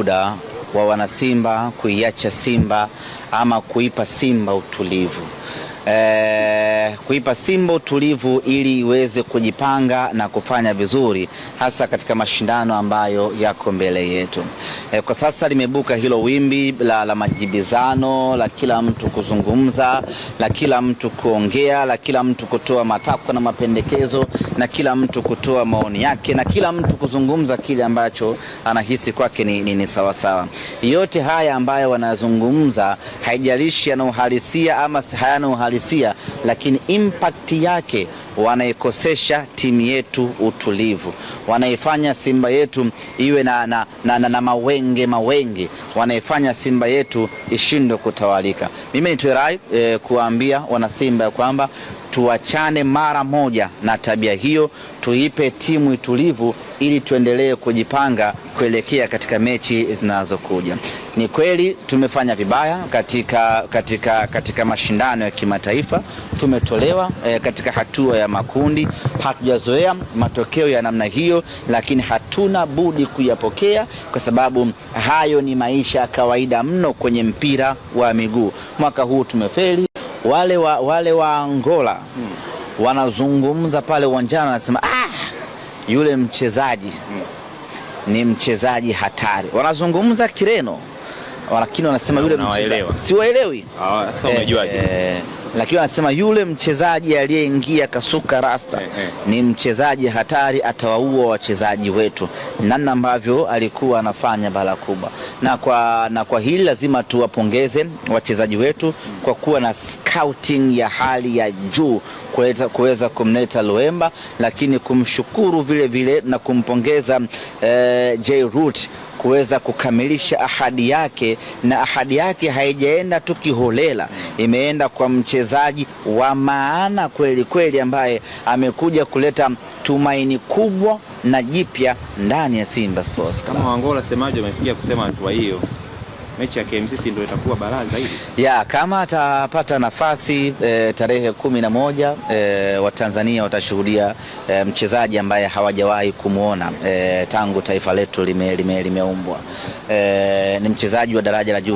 muda wa wanasimba kuiacha Simba ama kuipa Simba utulivu. Kuipa Simba utulivu ili iweze kujipanga na kufanya vizuri hasa katika mashindano ambayo yako mbele yetu. Kwa sasa limebuka hilo wimbi la majibizano, la kila mtu kuzungumza, la kila mtu kuongea, la kila mtu kutoa matakwa na mapendekezo, na kila mtu kutoa maoni yake, na kila mtu kuzungumza kile ambacho anahisi kwake ni sawa sawa. Yote haya ambayo wanazungumza haijalishi yana uhalisia ama hayana uhalisia, lakini impact yake wanaikosesha timu yetu utulivu, wanaifanya Simba yetu iwe na mawenge, wanaifanya Simba yetu ishindwe kutawalika. Mimi nitoe rai kuambia wana Simba ya kwamba tuachane mara moja na tabia hiyo, tuipe timu utulivu ili tuendelee kujipanga kuelekea katika mechi zinazokuja. Ni kweli tumefanya vibaya katika mashindano ya kimataifa, tumetolewa katika hatua ya makundi, hatujazoea matokeo ya namna hiyo, lakini hatuna budi kuyapokea kwa sababu hayo ni maisha ya kawaida mno kwenye mpira wa miguu. Mwaka huu tumefeli. Wale wa Angola wanazungumza pale uwanjani, wanasema yule mchezaji ni mchezaji hatari. Wanazungumza Kireno, lakini wanasema yule mchezaji siwaelewi. Sasa umejuaje? Lakini wanasema yule mchezaji aliyeingia kasuka rasta ni mchezaji hatari, atawaua wachezaji wetu. Namna ambavyo alikuwa anafanya bala kubwa. Na kwa hili lazima tuwapongeze wachezaji wetu kwa kuwa na scouting ya hali ya juu kuweza kumleta Luemba, lakini kumshukuru vile na kumpongeza J Root kuweza kukamilisha ahadi yake, na ahadi yake haijaenda tu kiholela, imeenda kwa mchezaji wa maana kweli ambaye amekuja kuleta tumaini kubwa na jipya ndani ya Simba Sports. Kama Angola semaje wamefikia kusema hatua hiyo, mechi ya KMC ndio itakuwa balaa zaidi. Kama atapata nafasi tarehe 11 wa Tanzania watashuhudia mchezaji ambaye hawajawahi kumuona tangu taifa letu limeumbwa. Ni mchezaji wa daraja la juu